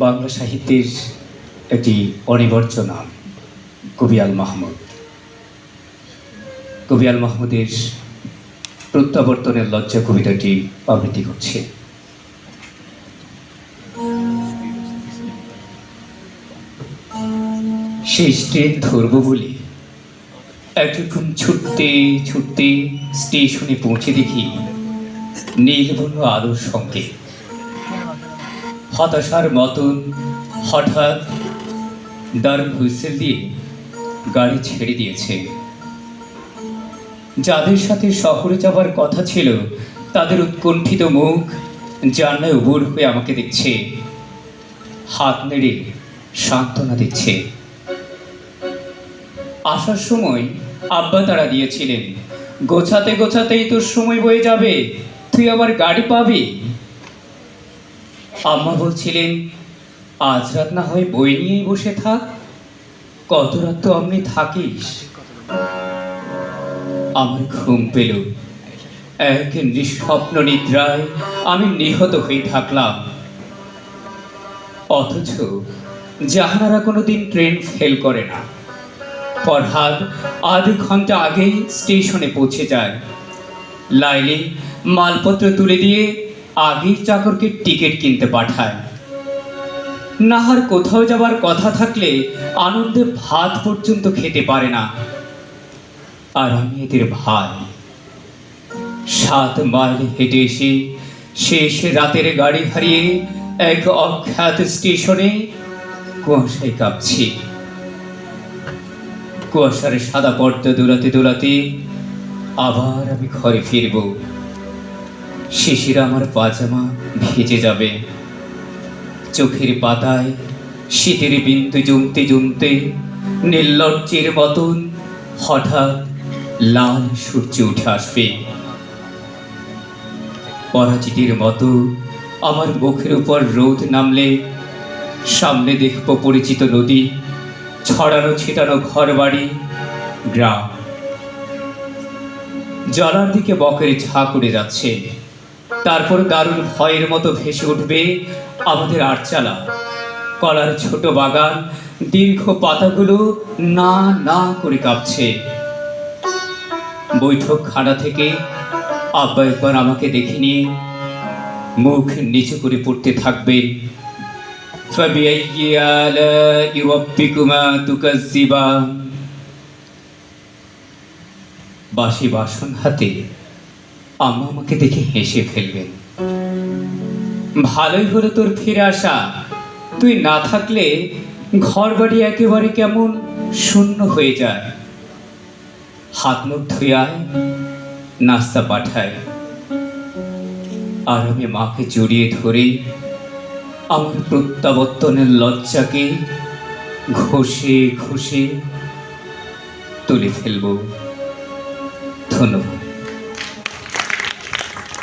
বাংলা সাহিত্যের একটি অনিবার্য নাম কবি আল মাহমুদ। কবি আল মাহমুদের প্রত্যাবর্তনের লজ্জা কবিতাটি আবৃত্তি করছে। শেষ ট্রেন ধরব বলে একরকম ছুটতে ছুটতে স্টেশনে পৌঁছে দেখি নীলবর্ণ আলোর সঙ্গে হতাশার মতন হঠাৎ দারুণ হুইসেল দিয়ে গাড়ি ছেড়ে দিয়েছে। যাদের সাথে শহরে যাবার কথা ছিল তাদের উৎকণ্ঠিত মুখ জানলায় উবুর হয়ে আমাকে দেখছে, হাত নেড়ে সান্ত্বনা দিচ্ছে। আসার সময় আব্বা তারা দিয়েছিলেন, গোছাতে গোছাতেই তোর সময় বয়ে যাবে, তুই আবার গাড়ি পাবি। আম্মা বলছিলেন, আজ রাত না হয় বই নিয়েই বসে থাক, কত রাত তো আপনি থাকিস। আমার ঘুম পেল, এক নিঃস্বপ্ন নিদ্রায় আমি নিহত হয়ে থাকলাম। অথচ জাহানারা কোনোদিন ট্রেন ফেল করে না। ফরহাদ আধ ঘন্টা আগেই স্টেশনে পৌঁছে যায়। লাইলি মালপত্র তুলে দিয়ে আগেই চাকরকে টিকিট কিনতে পাঠায়। নাহার কোথাও যাবার কথা থাকলে আনন্দে ভাত পর্যন্ত খেতে পারে না। আর আমি এদের ভাই। 7 মাইল হেঁটে এসে শেষ রাতের গাড়ি হারিয়ে এক অখ্যাত স্টেশনে কুয়াশায় কাঁপছি। কুয়াশার সাদা পর্দা দোলাতে দোলাতে আবার আমি ঘরে ফিরব। শিশির আমার পাজামা ভিজে যাবে। চোখের পাতায় শীতের বিন্দু জমতে জমতে নির্লজ্জের মতন হঠাৎ লাল সূর্য উঠে আসবে। পরাজিতের মতো আমার মুখের উপর রোদ নামলে সামনে দেখব পরিচিত নদী, ছড়ানো ছিটানো ঘর বাড়ি, গ্রাম। জলার দিকে বকের ঝাঁক উড়ে যাচ্ছে। তারপর দারুণ ভয়ের মতো ভেসে উঠবে আমাদের আটচালা, কলার ছোট বাগান, দীর্ঘ পাতাগুলো না না করে কাঁপছে। বৈঠকখানা থেকে আব্বা একবার আমাকে দেখে নিয়ে মুখ নিচু করে পড়তে থাকবে, ফাবিআইয়ি আলাই রাব্বিকুমা তুকাজ্জিবান। বাসি বাসন হাতে আম্মা আমাকে দেখে হেসে ফেলবেন। ভালোই হলো তোর ফিরে আসা, তুই না থাকলে ঘর বাড়ি একেবারে কেমন শূন্য হয়ে যায়। হাত মুখ ধুয়ে নাস্তা পাঠায়। আর আমি মাকে জড়িয়ে ধরে আমার প্রত্যাবর্তনের লজ্জাকে ঘষে ঘষে তুলে ফেলব। ধন্যবাদ।